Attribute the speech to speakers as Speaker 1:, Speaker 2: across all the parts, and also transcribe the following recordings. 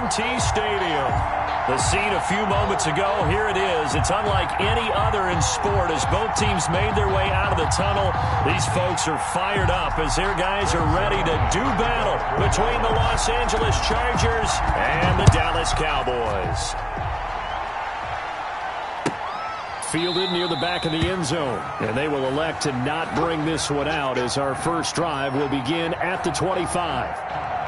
Speaker 1: empty stadium. The scene a few moments ago, here it is. It's unlike any other in sport as both teams made their way out of the tunnel. These folks are fired up as their guys are ready to do battle between the Los Angeles Chargers and the Dallas Cowboys. Fielded near the back of the end zone, and they will elect to not bring this one out as our first drive will begin at the 25.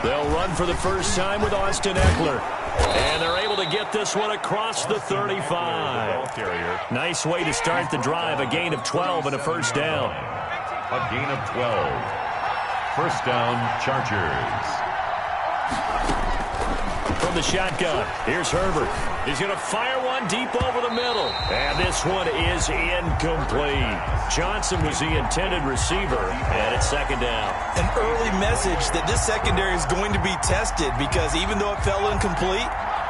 Speaker 1: They'll run for the first time with Austin Eckler. And they're able to get this one across the 35. Nice way to start the drive. A gain of 12 and a first down.
Speaker 2: A gain of 12. First down, Chargers.
Speaker 1: From the shotgun, here's Herbert. He's going to fire one deep over the middle. And this one is incomplete. Johnson was the intended receiver, and it's second down.
Speaker 3: An early message that this secondary is going to be tested because even though it fell incomplete,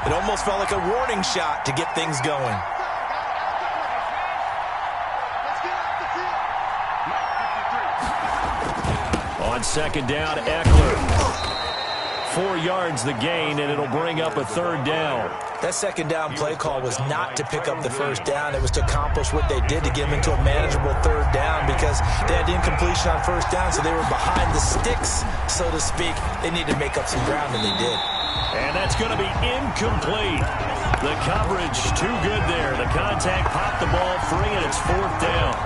Speaker 3: it almost felt like a warning shot to get things going.
Speaker 1: On second down, Eckler. 4 yards the gain, and it'll bring up a third down.
Speaker 3: That second down play call was not to pick up the first down. It was to accomplish what they did to get them into a manageable third down because they had incompletion on first down, so they were behind the sticks, so to speak. They needed to make up some ground, and they did.
Speaker 1: And that's going to be incomplete. The coverage too good there. The contact popped the ball free, and it's fourth down.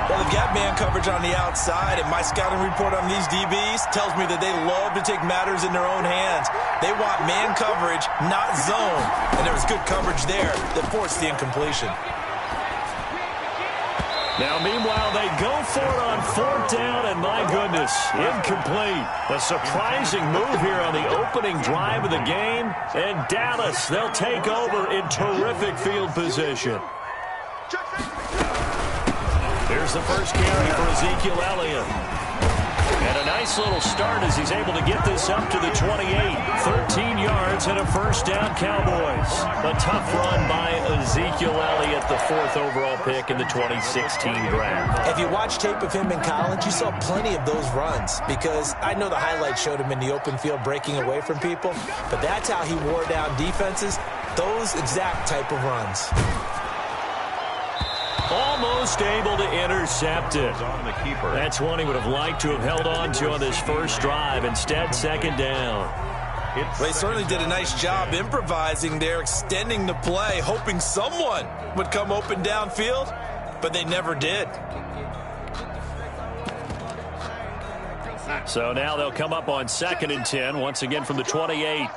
Speaker 3: Well, they've got man coverage on the outside, and my scouting report on these DBs tells me that they love to take matters in their own hands. They want man coverage, not zone. And there was good coverage there that forced the incompletion.
Speaker 1: Now, meanwhile, they go for it on fourth down, and my goodness, incomplete. A surprising move here on the opening drive of the game. And Dallas, they'll take over in terrific field position. Here's the first carry for Ezekiel Elliott. And a nice little start as he's able to get this up to the 28. 13 yards and a first down, Cowboys. A tough run by Ezekiel Elliott, the fourth overall pick in the 2016 draft.
Speaker 3: If you watch tape of him in college, you saw plenty of those runs because I know the highlights showed him in the open field breaking away from people, but that's how he wore down defenses, those exact type of runs.
Speaker 1: Almost able to intercept it. That's one he would have liked to have held on to on this first drive. Instead, second down.
Speaker 3: They certainly did a nice job improvising there, extending the play, hoping someone would come open downfield, but they never did.
Speaker 1: So now they'll come up on 2nd and 10, once again from the 28.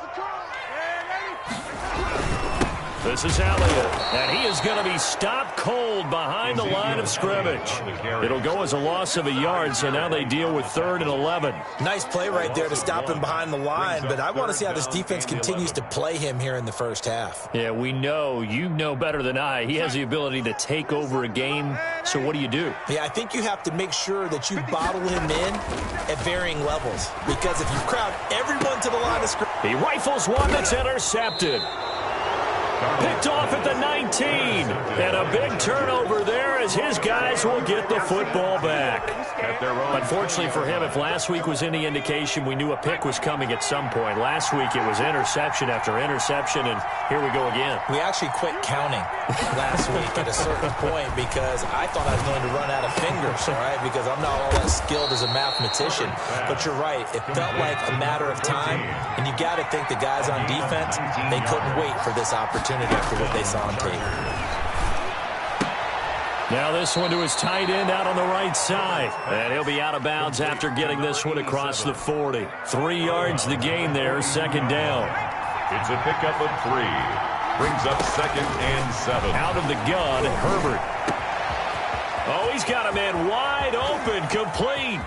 Speaker 1: This is Elliott, and he is going to be stopped cold behind the line of scrimmage. It'll go as a loss of a yard, so now they deal with 3rd and 11.
Speaker 3: Nice play right there to stop him behind the line, but I want to see how this defense continues to play him here in the first half.
Speaker 1: Yeah, we know, you know better than I, he has the ability to take over a game, so what do you do?
Speaker 3: Yeah, I think you have to make sure that you bottle him in at varying levels, because if you crowd everyone to the line of scrimmage...
Speaker 1: He rifles one that's intercepted. Picked off at the 19. And a big turnover there as his guys will get the football back. Unfortunately for him, if last week was any indication, we knew a pick was coming at some point. Last week it was interception after interception, and here we go again.
Speaker 3: We actually quit counting last week at a certain point because I thought I was going to run out of fingers, all right, because I'm not all that skilled as a mathematician. But you're right. It felt like a matter of time, and you got to think the guys on defense, they couldn't wait for this opportunity after what they saw on tape.
Speaker 1: Now this one to his tight end out on the right side. And he'll be out of bounds after getting this one across the 40. 3 yards the gain there, second down.
Speaker 2: It's a pickup of 3. Brings up 2nd and 7.
Speaker 1: Out of the gun, Herbert. Oh, he's got a man wide open, complete.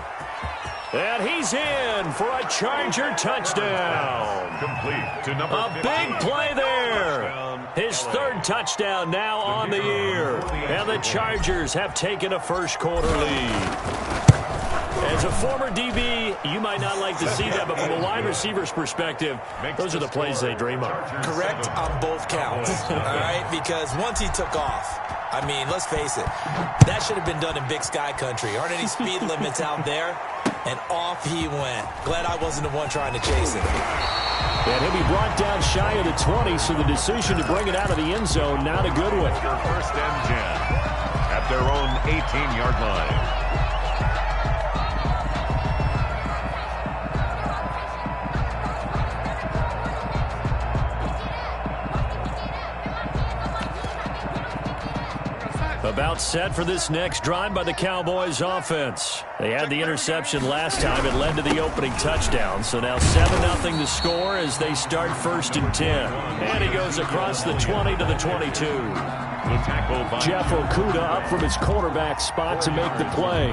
Speaker 1: And he's in for a Charger touchdown.
Speaker 2: Complete to number 15.
Speaker 1: A big play there. His third touchdown now on the year. And the Chargers have taken a first-quarter lead. As a former DB, you might not like to see that, but from a wide receiver's perspective, those are the plays they dream of.
Speaker 3: Correct on both counts, all right? Because once he took off, I mean, let's face it, that should have been done in Big Sky country. Aren't any speed limits out there? And off he went. Glad I wasn't the one trying to chase it.
Speaker 1: And he'll be brought down shy of the 20, so the decision to bring it out of the end zone, not a good one.
Speaker 2: First and 10 at their own 18-yard line.
Speaker 1: About set for this next drive by the Cowboys offense. They had the interception last time. It led to the opening touchdown. So now 7-0 the score as they start first and 10. And he goes across the 20 to the 22. Jeff Okudah up from his quarterback spot to make the play.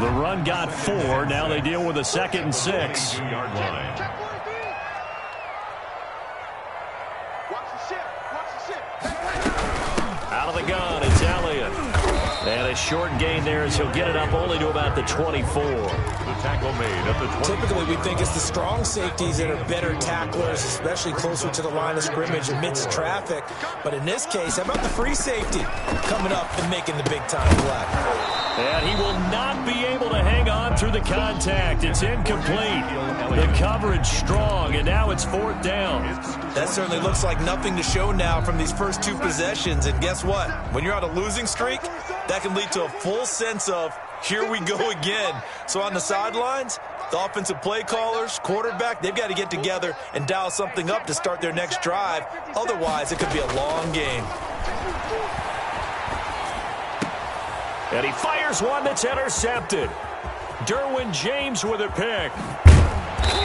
Speaker 1: The run got 4. Now they deal with a 2nd and 6. Out of the gun, it's Elliott. And a short gain there as he'll get it up only to about the 24.
Speaker 2: The tackle made at the 20.
Speaker 3: Typically, we think it's the strong safeties that are better tacklers, especially closer to the line of scrimmage amidst traffic. But in this case, how about the free safety coming up and making the big-time play?
Speaker 1: And he will not be able to hang on through the contact. It's incomplete. The coverage strong, and now it's 4th down.
Speaker 3: That certainly looks like nothing to show now from these first 2 possessions. And guess what? When you're on a losing streak, that can lead to a full sense of, here we go again. So on the sidelines, the offensive play callers, quarterback, they've got to get together and dial something up to start their next drive. Otherwise, it could be a long game.
Speaker 1: And he fires one that's intercepted. Derwin James with a pick.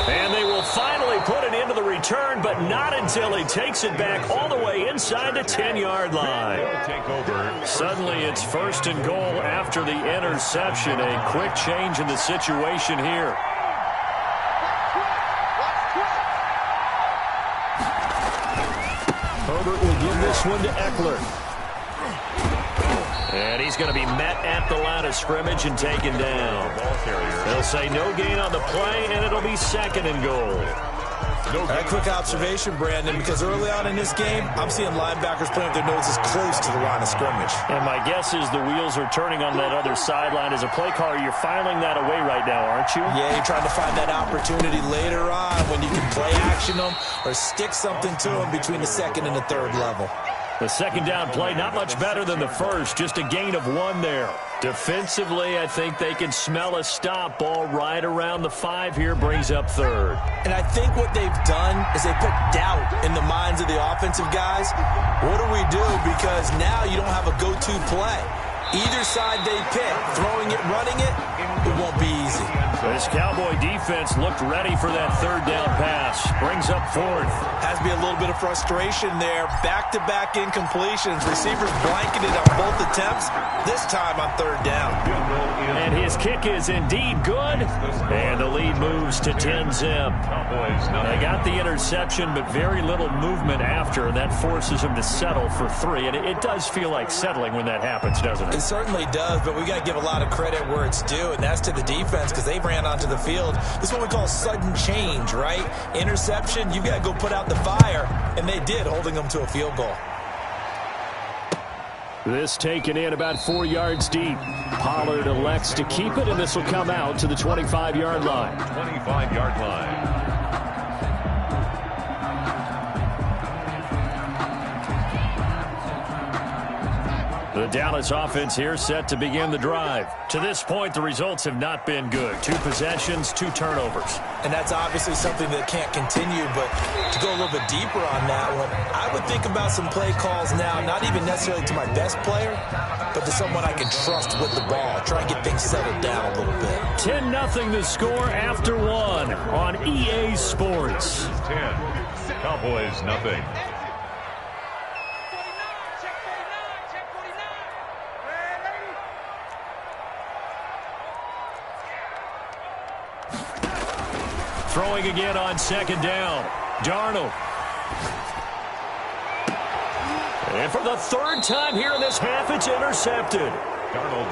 Speaker 1: And they will finally put it into the return, but not until he takes it back all the way inside the 10-yard line. Suddenly it's 1st and goal after the interception. A quick change in the situation here. Herbert will give this one to Eckler. And he's going to be met at the line of scrimmage and taken down. They'll say no gain on the play, and it'll be 2nd and goal.
Speaker 3: A quick observation, Brandon, because early on in this game, I'm seeing linebackers playing with their noses close to the line of scrimmage.
Speaker 1: And my guess is the wheels are turning on that other sideline. As a play caller, you're filing that away right now, aren't you?
Speaker 3: Yeah, you're trying to find that opportunity later on when you can play action them or stick something to them between the 2nd and the 3rd level.
Speaker 1: The 2nd down play, not much better than the first, just a gain of 1 there. Defensively, I think they can smell a stop. Ball right around the 5 here, brings up 3rd.
Speaker 3: And I think what they've done is they put doubt in the minds of the offensive guys. What do we do? Because now you don't have a go-to play. Either side they pick, throwing it, running it, it won't be easy.
Speaker 1: This Cowboy defense looked ready for that 3rd down pass. Brings up 4th.
Speaker 3: Has to be a little bit of frustration there. Back-to-back incompletions. Receivers blanketed on both attempts, this time on 3rd down.
Speaker 1: And his kick is indeed good. And the lead moves to 10-zip. They got the interception, but very little movement after, and that forces him to settle for 3. And it does feel like settling when that happens, doesn't it?
Speaker 3: It certainly does, but we got to give a lot of credit where it's due, and that's to the defense because they ran onto the field. This is what we call sudden change, right? Interception, you've got to go put out the fire, and they did, holding them to a field goal.
Speaker 1: This taken in about 4 yards deep. Pollard elects to keep it, and this will come out to the 25-yard line.
Speaker 2: 25-yard line.
Speaker 1: The Dallas offense here set to begin the drive. To this point, the results have not been good. 2 possessions, 2 turnovers.
Speaker 3: And that's obviously something that can't continue, but to go a little bit deeper on that one, I would think about some play calls now, not even necessarily to my best player, but to someone I can trust with the ball. Try and get things settled down a little bit.
Speaker 1: 10-0 the score after 1 on EA Sports.
Speaker 2: 10. Cowboys, nothing.
Speaker 1: Throwing again on 2nd down. Darnold. And for the third time here in this half, it's intercepted.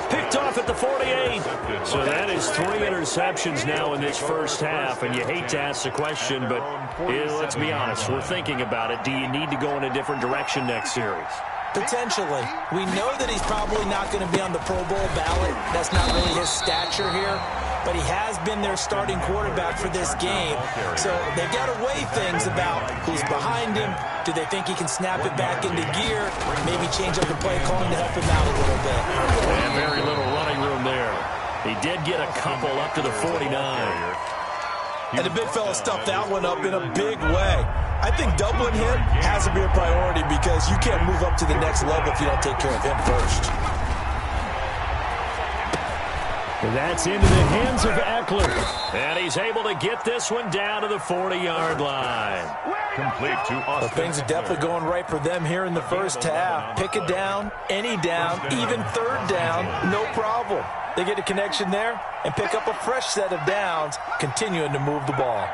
Speaker 1: Picked off at the 48. So that is 3 interceptions now in this first half. And you hate to ask the question, but let's be honest. We're thinking about it. Do you need to go in a different direction next series?
Speaker 3: Potentially. We know that he's probably not going to be on the Pro Bowl ballot. That's not really his stature here. But he has been their starting quarterback for this game. So they've got to weigh things about who's behind him. Do they think he can snap it back into gear? Maybe change up the play calling to help him out a little bit.
Speaker 1: And very little running room there. He did get a couple up to the 49.
Speaker 3: And the big fella stuffed that one up in a big way. I think doubling him has to be a priority because you can't move up to the next level if you don't take care of him first.
Speaker 1: And that's into the hands of Eckler. And he's able to get this one down to the 40-yard line.
Speaker 2: Complete to Austin.
Speaker 3: Well, things are definitely going right for them here in the first half. Pick a down, any down, even third down, no problem. They get a connection there and pick up a fresh set of downs, continuing to move the ball.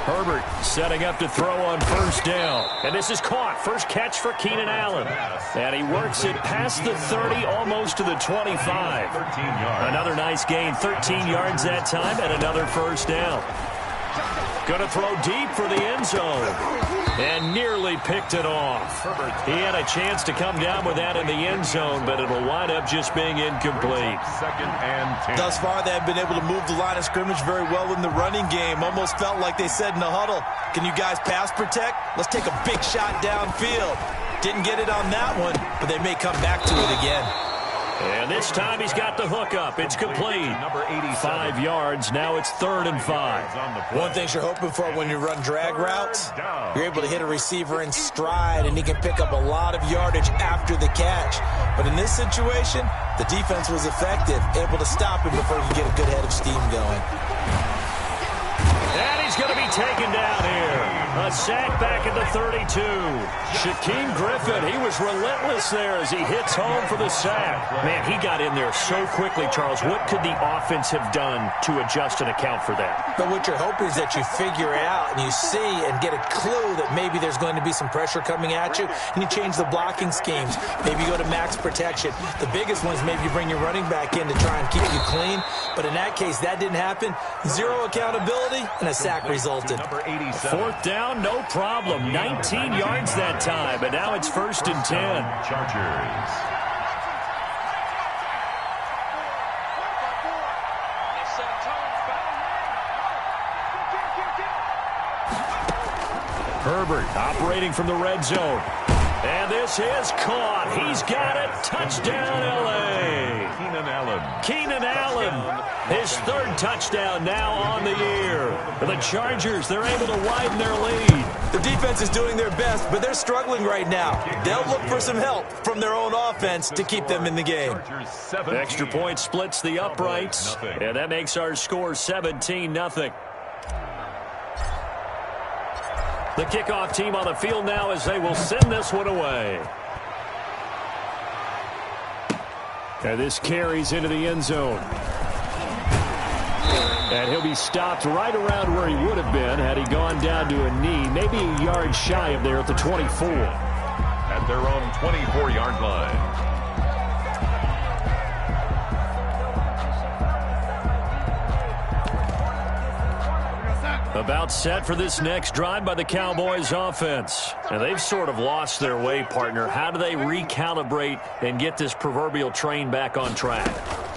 Speaker 1: Herbert setting up to throw on first down. And this is caught. First catch for Keenan Allen. And he works it past the 30, almost to the 25. Another nice gain, 13 yards that time, and another first down. Going to throw deep for the end zone. And nearly picked it off. He had a chance to come down with that in the end zone, but it'll wind up just being incomplete.
Speaker 2: 2nd and 10.
Speaker 3: Thus far, they have been able to move the line of scrimmage very well in the running game. Almost felt like they said in the huddle, can you guys pass protect? Let's take a big shot downfield. Didn't get it on that one, but they may come back to it again.
Speaker 1: And this time he's got the hook up. It's complete. 5 yards. Now it's 3rd and 5.
Speaker 3: One thing you're hoping for when you run drag routes, you're able to hit a receiver in stride, and he can pick up a lot of yardage after the catch. But in this situation, the defense was effective, able to stop him before he could get a good head of steam going.
Speaker 1: And he's going to be taken down here. A sack back at the 32. Shaquem Griffin, he was relentless there as he hits home for the sack. Man, he got in there so quickly, Charles. What could the offense have done to adjust and account for that?
Speaker 3: But what you're hoping is that you figure out and you see and get a clue that maybe there's going to be some pressure coming at you, and you change the blocking schemes. Maybe you go to max protection. The biggest one is maybe you bring your running back in to try and keep you clean. But in that case, that didn't happen. Zero accountability, and a sack resulted.
Speaker 1: 4th down, no problem. 19 yards that time, but now it's 1st and 10.
Speaker 2: Chargers.
Speaker 1: Herbert operating from the red zone. And this is caught. He's got it. Touchdown, L.A. Keenan Allen. His 3rd touchdown now on the year. The Chargers, they're able to widen their lead.
Speaker 3: The defense is doing their best, but they're struggling right now. They'll look for some help from their own offense to keep them in the game.
Speaker 1: Extra point splits the uprights, and that makes our score 17-0. The kickoff team on the field now as they will send this one away. And this carries into the end zone. And he'll be stopped right around where he would have been had he gone down to a knee, maybe a yard shy of there at the 24.
Speaker 2: At their own 24-yard line.
Speaker 1: About set for this next drive by the Cowboys offense. And they've sort of lost their way, partner. How do they recalibrate and get this proverbial train back on track?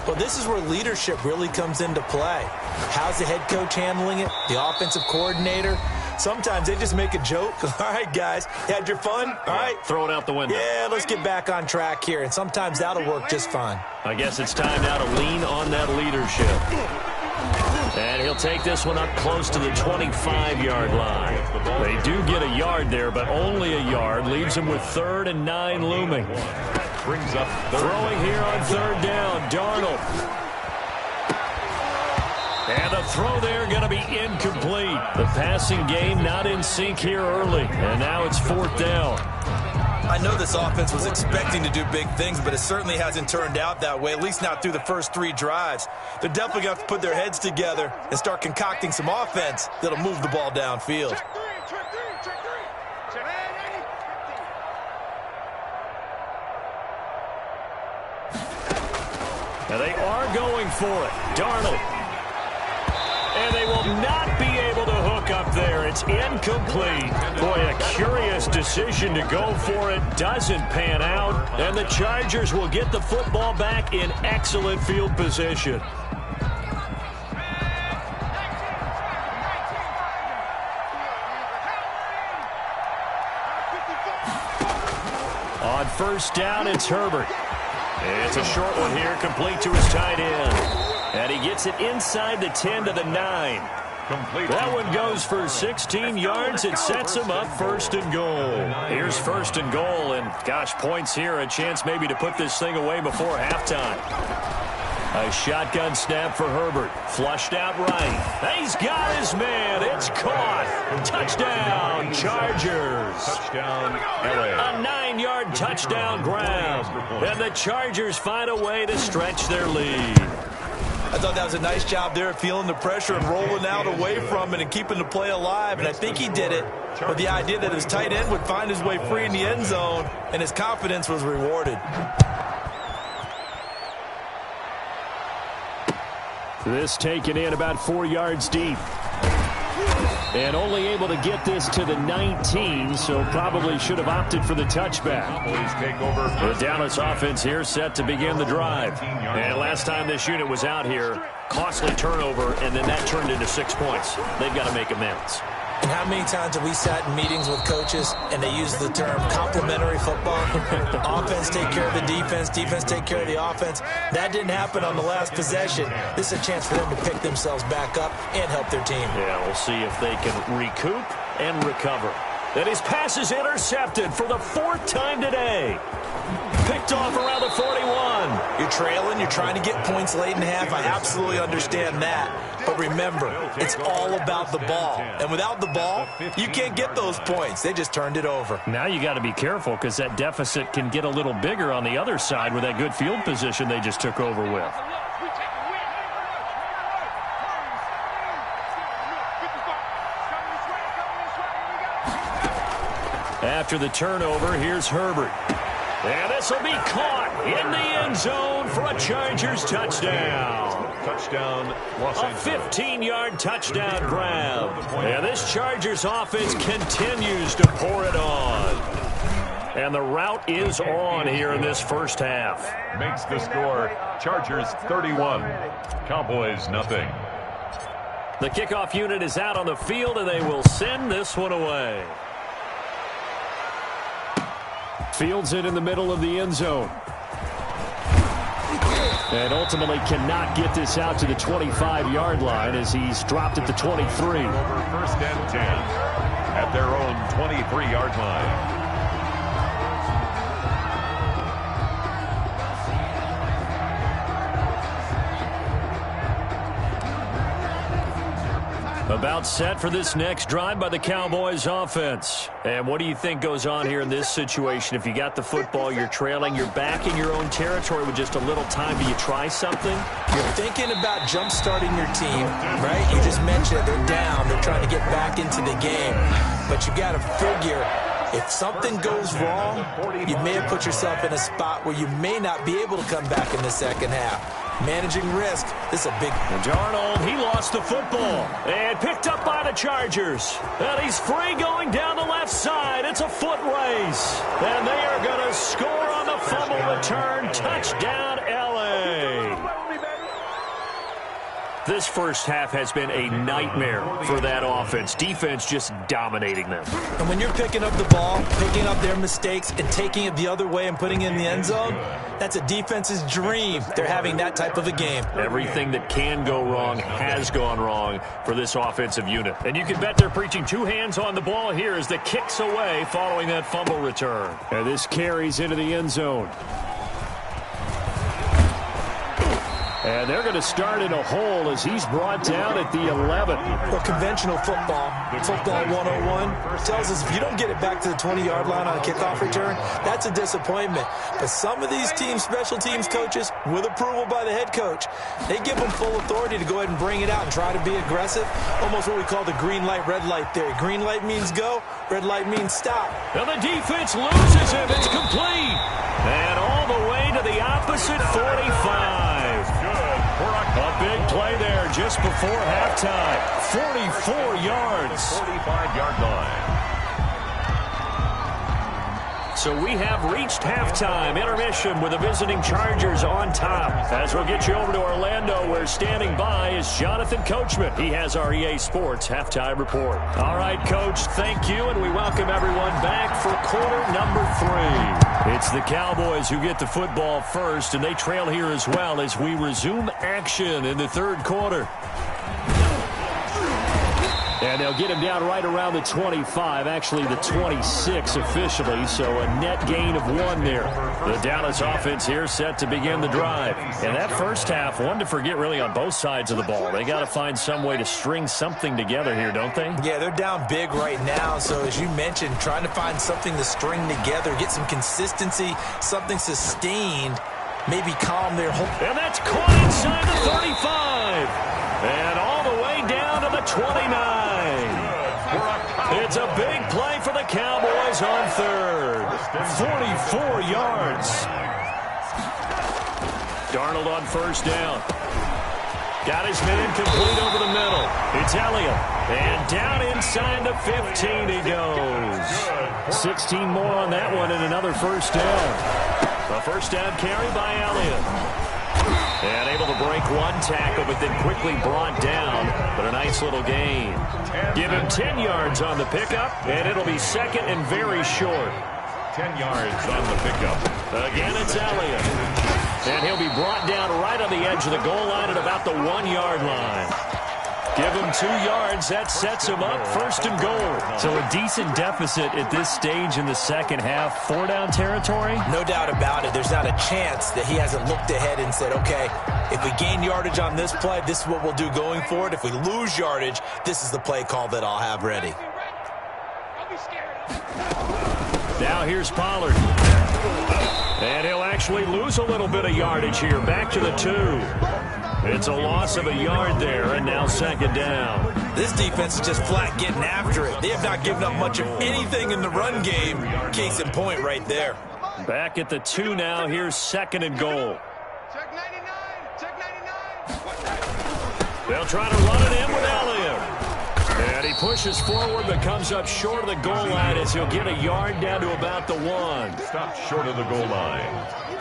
Speaker 3: Well, this is where leadership really comes into play. How's the head coach handling it? The offensive coordinator? Sometimes they just make a joke. All right, guys, you had your fun? All right.
Speaker 1: Throw it out the window.
Speaker 3: Yeah, let's get back on track here. And sometimes that'll work just fine.
Speaker 1: I guess it's time now to lean on that leadership. And he'll take this one up close to the 25-yard line. They do get a yard there, but only a yard. Leaves him with 3rd and 9 looming.
Speaker 2: Brings up
Speaker 1: throwing here on 3rd down, Darnold. And the throw there going to be incomplete. The passing game not in sync here early. And now it's 4th down.
Speaker 3: I know this offense was expecting to do big things, but it certainly hasn't turned out that way, at least not through the first 3 drives. They're definitely going to have to put their heads together and start concocting some offense that'll move the ball downfield.
Speaker 1: And they are going for it. Darnold. And they will not be able to hook up there. It's incomplete. Boy, a curious decision to go for it. Doesn't pan out. And the Chargers will get the football back in excellent field position. On first down, it's Herbert. It's a short one here, complete to his tight end. And he gets it inside the 10 to the 9. That one goes for 16 yards. It sets him up first and goal. Here's first and goal, and gosh, points here. A chance maybe to put this thing away before halftime. A shotgun snap for Herbert. Flushed out right. He's got his man. It's caught. Touchdown, Chargers.
Speaker 2: Touchdown, LA.
Speaker 1: A 9-yard touchdown grab. And the Chargers find a way to stretch their lead.
Speaker 3: I thought that was a nice job there, feeling the pressure and rolling out away from it and keeping the play alive. And I think he did it with the idea that his tight end would find his way free in the end zone, and his confidence was rewarded.
Speaker 1: This taken in about 4 yards deep. And only able to get this to the 19, so probably should have opted for the touchback. The Dallas offense here set to begin the drive. And last time this unit was out here, costly turnover, and then that turned into 6 points. They've got to make amends.
Speaker 3: And how many times have we sat in meetings with coaches and they use the term complementary football? Offense take care of the defense, defense take care of the offense. That didn't happen on the last possession. This is a chance for them to pick themselves back up and help their team.
Speaker 1: Yeah, we'll see if they can recoup and recover. And his pass is intercepted for the 4th time today. Picked off around the 41.
Speaker 3: You're trailing. You're trying to get points late in half. I absolutely understand that. But remember, it's all about the ball. And without the ball, you can't get those points. They just turned it over.
Speaker 1: Now you got to be careful because that deficit can get a little bigger on the other side with that good field position they just took over with. After the turnover, here's Herbert. And this will be caught in the end zone for a Chargers touchdown.
Speaker 2: Touchdown, Los Angeles.
Speaker 1: A 15-yard touchdown grab. And this Chargers offense continues to pour it on. And the route is on here in this first half.
Speaker 2: Makes the score Chargers 31, Cowboys nothing.
Speaker 1: The kickoff unit is out on the field, and they will send this one away. Fields it in the middle of the end zone. And ultimately cannot get this out to the 25-yard line as he's dropped at the 23.
Speaker 2: Over first and 10 at their own 23-yard line.
Speaker 1: About set for this next drive by the Cowboys offense. And what do you think goes on here in this situation? If you got the football, you're trailing, you're back in your own territory with just a little time. Do you try something?
Speaker 3: You're thinking about jump-starting your team, right? You just mentioned it. They're down. They're trying to get back into the game. But you got to figure, if something goes wrong, you may have put yourself in a spot where you may not be able to come back in the second half. Managing risk. This is a big...
Speaker 1: Darnold, he lost the football. And picked up by the Chargers. And he's free going down the left side. It's a foot race. And they are going to score on the fumble return. Touchdown, LA. This first half has been a nightmare for that offense. Defense just dominating them.
Speaker 3: And when you're picking up the ball, picking up their mistakes, and taking it the other way and putting it in the end zone, that's a defense's dream. They're having that type of a game.
Speaker 1: Everything that can go wrong has gone wrong for this offensive unit. And you can bet they're preaching two hands on the ball here as the kicks away following that fumble return. And this carries into the end zone. And they're going to start in a hole as he's brought down at the 11.
Speaker 3: Well, conventional football 101, tells us if you don't get it back to the 20-yard line on a kickoff return, that's a disappointment. But some of these teams, special teams coaches, with approval by the head coach, they give them full authority to go ahead and bring it out and try to be aggressive. Almost what we call the green light, red light theory. Green light means go, red light means stop.
Speaker 1: Now the defense loses him. It's complete. And all the way to the opposite 45. A big play there just before halftime. 44 yards.
Speaker 2: 45-yard line.
Speaker 1: So we have reached halftime. Intermission with the visiting Chargers on top. As we'll get you over to Orlando, where standing by is Jonathan Coachman. He has our EA Sports halftime report. All right, Coach, thank you, and we welcome everyone back for quarter number 3. It's the Cowboys who get the football first, and they trail here as well as we resume action in the third quarter. And they'll get him down right around the 25, actually the 26 officially, so a net gain of 1 there. The Dallas offense here set to begin the drive. And that first half, one to forget really on both sides of the ball. They got to find some way to string something together here, don't they?
Speaker 3: Yeah, they're down big right now, so as you mentioned, trying to find something to string together, get some consistency, something sustained, maybe calm their whole...
Speaker 1: And that's caught inside the 35. And all the way down to the 29. It's a big play for the Cowboys on third. 44 yards. Darnold on first down. Got his man complete over the middle. It's Elliott. And down inside the 15 he goes. 16 more on that one and another first down. A first down carry by Elliott. And able to break one tackle, but then quickly brought down. But a nice little gain. Give him 10 yards on the pickup, and it'll be second and very short.
Speaker 2: 10 yards on the pickup.
Speaker 1: Again, it's Elliott. And he'll be brought down right on the edge of the goal line at about the 1-yard line. Give him 2 yards. That sets him up first and goal. So a decent deficit at this stage in the second half. 4-down territory?
Speaker 3: No doubt about it. There's not a chance that he hasn't looked ahead and said, okay, if we gain yardage on this play, this is what we'll do going forward. If we lose yardage, this is the play call that I'll have ready.
Speaker 1: Now here's Pollard. And he'll actually lose a little bit of yardage here. Back to the 2. It's a loss of a yard there, and now second down.
Speaker 3: This defense is just flat getting after it. They have not given up much of anything in the run game. Case in point right there.
Speaker 1: Back at the 2 now. Here's second and goal.
Speaker 4: Check 99. Check 99.
Speaker 1: They'll try to run it in with Elliott. And he pushes forward but comes up short of the goal line as he'll get a yard down to about the 1.
Speaker 2: Stopped short of the goal line.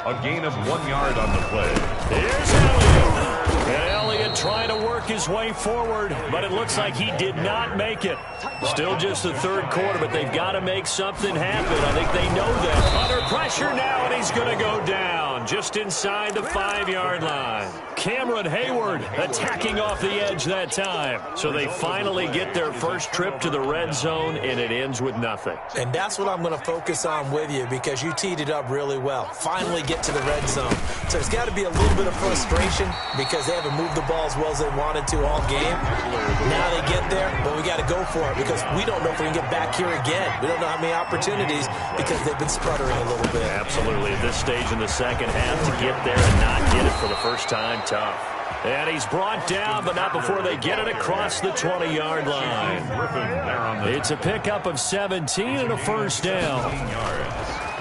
Speaker 2: A gain of 1 yard on the play.
Speaker 1: Here's Elliott. And Elliott trying to work his way forward, but it looks like he did not make it. Still just the third quarter, but they've got to make something happen. I think they know that. Under pressure now, and he's going to go down just inside the 5-yard line. Cameron Hayward attacking off the edge that time. So they finally get their first trip to the red zone, and it ends with nothing.
Speaker 3: And that's what I'm going to focus on with you because you teed it up really well. Finally get to the red zone. So there's got to be a little bit of frustration because they haven't moved the ball as well as they wanted to all game. Now they get there, but we got to go for it because we don't know if we can get back here again. We don't know how many opportunities because they've been sputtering a little bit.
Speaker 1: Absolutely. At this stage in the second half, to get there and not get it for the first time, tough. And he's brought down, but not before they get it across the 20-yard line. It's a pickup of 17 and a first down.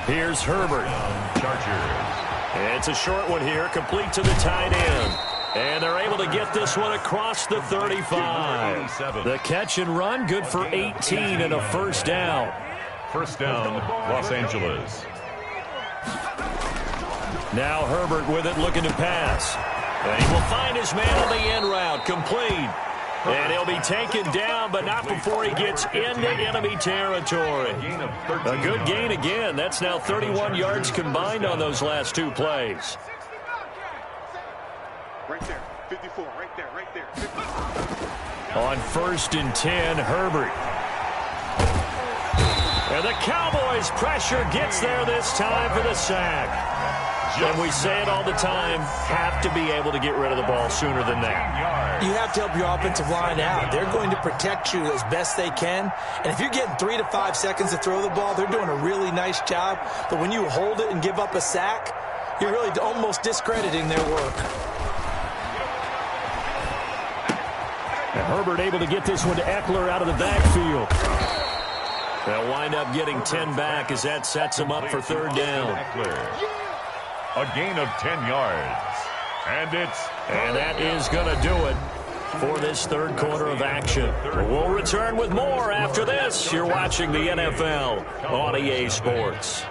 Speaker 1: Here's Herbert. It's a short one here, complete to the tight end. And they're able to get this one across the 35. The catch and run, good for 18 and a first down.
Speaker 2: First down, Los Angeles.
Speaker 1: Now Herbert with it, looking to pass. And he will find his man on the end route, complete. And he'll be taken down, but not before he gets into enemy territory. A good gain again. That's now 31 yards combined on those last 2 plays.
Speaker 4: Right there. 54. Right there. Right there. 54.
Speaker 1: On first and 10, Herbert. And the Cowboys' pressure gets there this time for the sack. And we say it all the time, have to be able to get rid of the ball sooner than that.
Speaker 3: You have to help your offensive line out. They're going to protect you as best they can. And if you're getting 3 to 5 seconds to throw the ball, they're doing a really nice job. But when you hold it and give up a sack, you're really almost discrediting their work.
Speaker 1: And Herbert able to get this one to Eckler out of the backfield. They'll wind up getting 10 back as that sets him up for third down.
Speaker 2: A gain of 10 yards.
Speaker 1: And that is going to do it for this third quarter of action. We'll return with more after this. You're watching the NFL on EA Sports.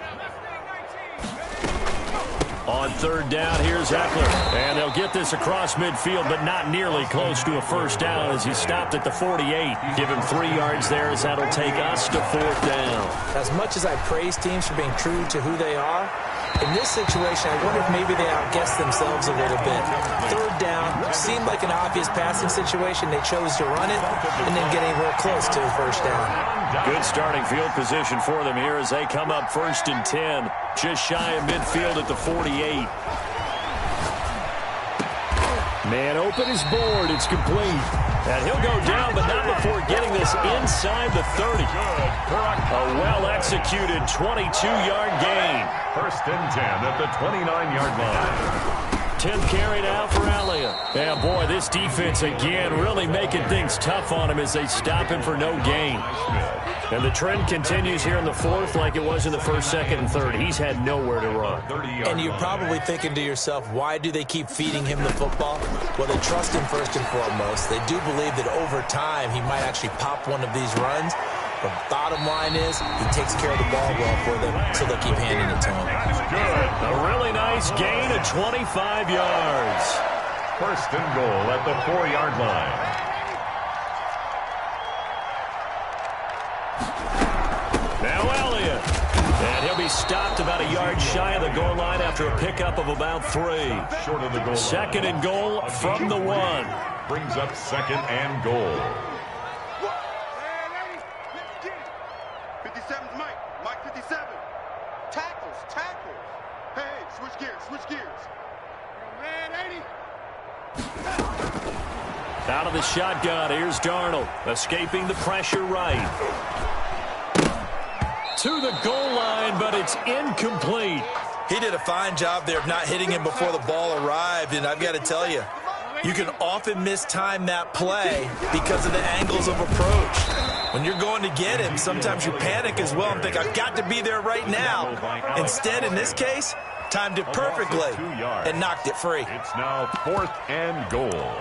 Speaker 1: On third down, here's Eckler. And they'll get this across midfield, but not nearly close to a first down as he stopped at the 48. Give him 3 yards there as that'll take us to fourth down.
Speaker 3: As much as I praise teams for being true to who they are, in this situation, I wonder if maybe they outguessed themselves a little bit. Third down seemed like an obvious passing situation. They chose to run it and didn't get anywhere close to the first down.
Speaker 1: Good starting field position for them here as they come up 1st and 10. Just shy of midfield at the 48. Man open is board. It's complete. And he'll go down, but not before getting this inside the 30. A well-executed 22-yard gain.
Speaker 2: 1st and 10 at the 29-yard line.
Speaker 1: 10th carry now for Elliott. Yeah, boy, this defense again really making things tough on him as they stop him for no gain. And the trend continues here in the fourth like it was in the first, second, and third. He's had nowhere to run.
Speaker 3: And you're probably thinking to yourself, why do they keep feeding him the football? Well, they trust him first and foremost. They do believe that over time he might actually pop one of these runs. But bottom line is, he takes care of the ball well for them, so they'll keep handing it to him.
Speaker 1: A really nice gain of 25 yards.
Speaker 2: 1st and goal at the 4-yard line.
Speaker 1: Now Elliott. And he'll be stopped about a yard shy of the goal line after a pickup of about 3.
Speaker 2: Short of the goal line.
Speaker 1: 2nd and goal from the 1.
Speaker 2: Brings up 2nd and goal.
Speaker 4: 57's Mike. Mike 57. Tackles. Hey, switch gears. Man, 80.
Speaker 1: Out of the shotgun, here's Darnold. Escaping the pressure right. To the goal line, but it's incomplete.
Speaker 3: He did a fine job there of not hitting him before the ball arrived, and I've got to tell you, you can often mistime that play because of the angles of approach. When you're going to get him, sometimes you panic as well and think, I've got to be there right now. Instead, in this case, timed it perfectly and knocked it free.
Speaker 2: It's now 4th and goal.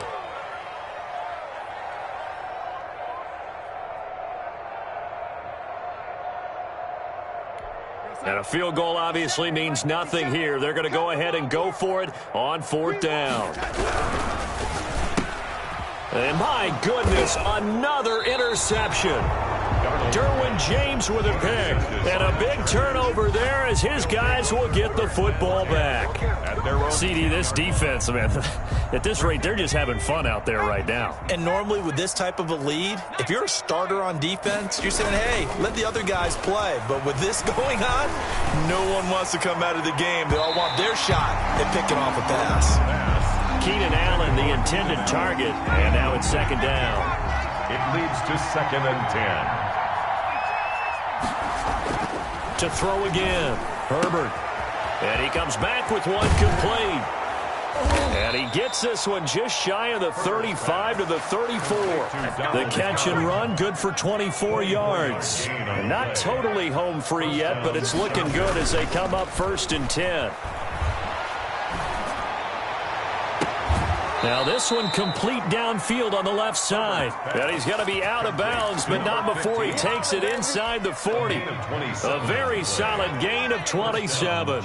Speaker 1: And a field goal obviously means nothing here. They're going to go ahead and go for it on 4th down. And my goodness, another interception. Derwin James with a pick. And a big turnover there as his guys will get the football back. CD, this defense, man, at this rate, they're just having fun out there right now.
Speaker 3: And normally with this type of a lead, if you're a starter on defense, you're saying, hey, let the other guys play. But with this going on, no one wants to come out of the game. They all want their shot at picking off a pass.
Speaker 1: Keenan Allen, the intended target, and now it's 2nd down.
Speaker 2: It leads to 2nd and 10.
Speaker 1: To throw again, Herbert. And he comes back with one complete. And he gets this one just shy of the 35 to the 34. The catch and run, good for 24 yards. Not totally home free yet, but it's looking good as they come up 1st and 10. Now this one complete downfield on the left side. And he's going to be out of bounds, but not before he takes it inside the 40. A very solid gain of 27.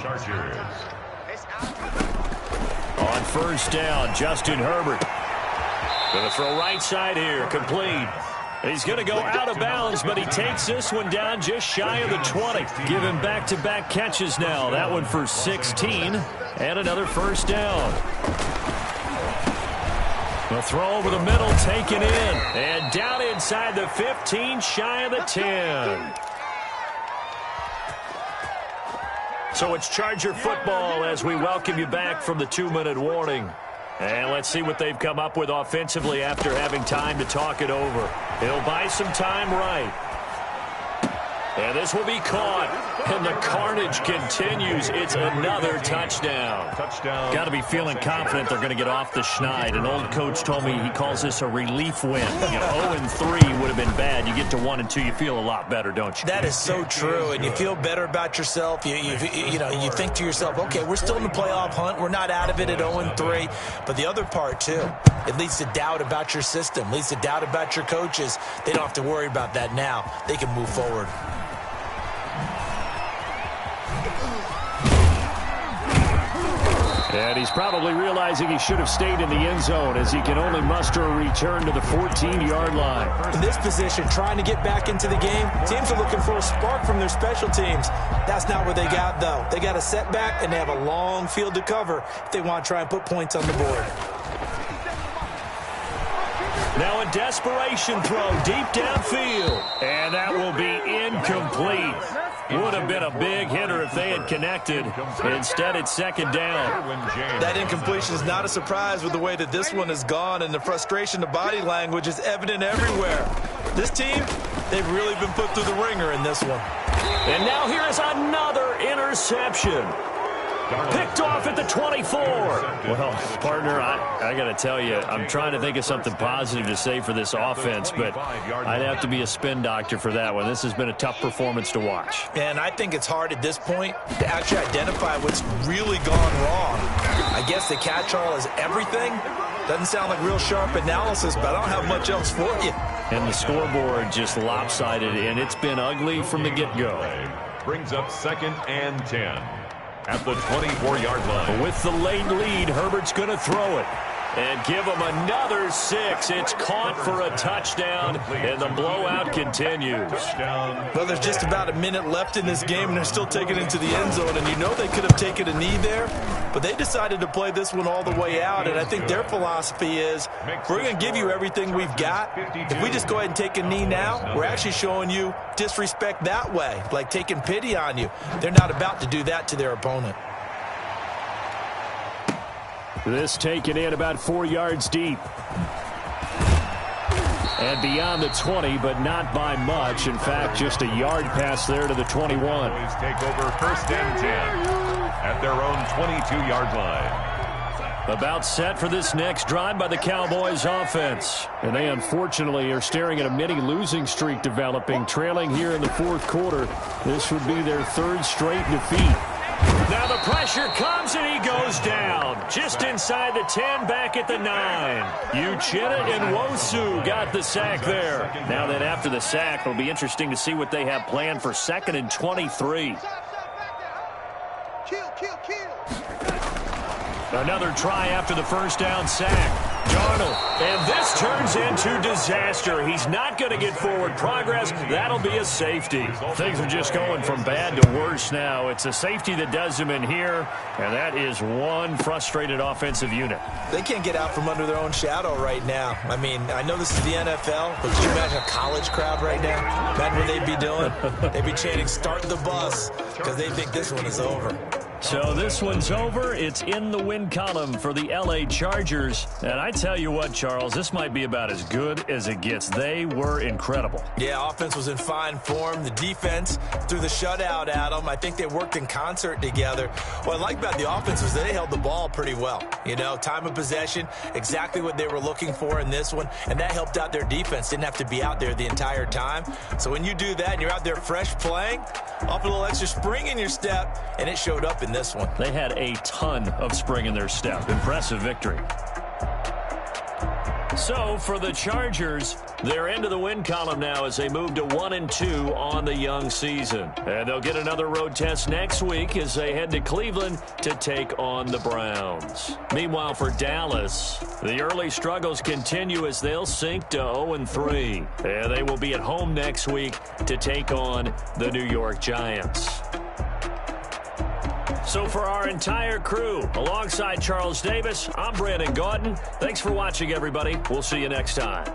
Speaker 1: On 1st down, Justin Herbert. Going to throw right side here, complete. He's going to go out of bounds, but he takes this one down just shy of the 20. Give him back-to-back catches now. That one for 16 and another 1st down. The throw over the middle, taken in, and down inside the 15, shy of the 10. So it's Charger football as we welcome you back from the 2-minute warning. And let's see what they've come up with offensively after having time to talk it over. He'll buy some time right. And this will be caught. And the carnage continues. It's another touchdown. Got to be feeling confident they're going to get off the schneid. An old coach told me he calls this a relief win. 0-3 would have been bad. You get to 1-2, you feel a lot better, don't you?
Speaker 3: That is so true, and you feel better about yourself. You think to yourself, okay, we're still in the playoff hunt. We're not out of it at 0-3. But the other part, too, it leads to doubt about your system, leads to doubt about your coaches. They don't have to worry about that now. They can move forward.
Speaker 1: And he's probably realizing he should have stayed in the end zone as he can only muster a return to the 14-yard line.
Speaker 3: In this position, trying to get back into the game, teams are looking for a spark from their special teams. That's not what they got, though. They got a setback, and they have a long field to cover if they want to try and put points on the board.
Speaker 1: Now a desperation throw deep downfield. And that will be incomplete. Would have been a big hitter if they had connected. Instead, it's second down.
Speaker 3: That incompletion is not a surprise with the way that this one has gone, and the frustration, the body language is evident everywhere. This team, they've really been put through the ringer in this one.
Speaker 1: And now here is another interception. Picked off at the 24. Well, partner, I got to tell you, I'm trying to think of something positive to say for this offense, but I'd have to be a spin doctor for that one. This has been a tough performance to watch.
Speaker 3: And I think it's hard at this point to actually identify what's really gone wrong. I guess the catch-all is everything. Doesn't sound like real sharp analysis, but I don't have much else for you.
Speaker 1: And the scoreboard just lopsided, and it's been ugly from the get-go.
Speaker 2: Brings up 2nd and 10. At the 24-yard line.
Speaker 1: With the late lead, Herbert's going to throw it. And give him another 6. It's caught for a touchdown, and the blowout continues.
Speaker 3: Well, there's just about a minute left in this game, and they're still taking it to the end zone. And you know they could have taken a knee there, but they decided to play this one all the way out. And I think their philosophy is, we're going to give you everything we've got. If we just go ahead and take a knee now, we're actually showing you disrespect that way, like taking pity on you. They're not about to do that to their opponent.
Speaker 1: This taken in about 4 yards deep. And beyond the 20, but not by much. In fact, just a yard pass there to the 21.
Speaker 2: Cowboys take over 1st and 10 at their own 22-yard line.
Speaker 1: About set for this next drive by the Cowboys offense. And they unfortunately are staring at a mini losing streak developing, trailing here in the 4th quarter. This would be their 3rd straight defeat. Now the pressure comes and he goes down. Just inside the 10, back at the 9. Uchenna and Wosu got the sack there. Now then after the sack, it'll be interesting to see what they have planned for 2nd and 23. Another try after the first down sack. Darnold, and this turns into disaster. He's not going to get forward progress. That'll be a safety. Things are just going from bad to worse now. It's a safety that does them in here, and that is one frustrated offensive unit.
Speaker 3: They can't get out from under their own shadow right now. I mean, I know this is the NFL, but could you imagine a college crowd right now? Imagine what they'd be doing. They'd be chanting, "Start the bus," because they think this one is over.
Speaker 1: So this one's over. It's in the win column for the L.A. Chargers. And I tell you what, Charles, this might be about as good as it gets. They were incredible.
Speaker 3: Yeah, offense was in fine form. The defense threw the shutout at them. I think they worked in concert together. What I like about the offense was they held the ball pretty well. You know, time of possession, exactly what they were looking for in this one. And that helped out their defense. Didn't have to be out there the entire time. So when you do that and you're out there fresh playing, off a little extra spring in your step, and it showed up in this one.
Speaker 1: They had a ton of spring in their step. Impressive victory. So for the Chargers, they're into the win column now as they move to 1-2 on the young season. And they'll get another road test next week as they head to Cleveland to take on the Browns. Meanwhile, for Dallas, the early struggles continue as they'll sink to 0-3. And they will be at home next week to take on the New York Giants. So for our entire crew, alongside Charles Davis, I'm Brandon Gaudin. Thanks for watching, everybody. We'll see you next time.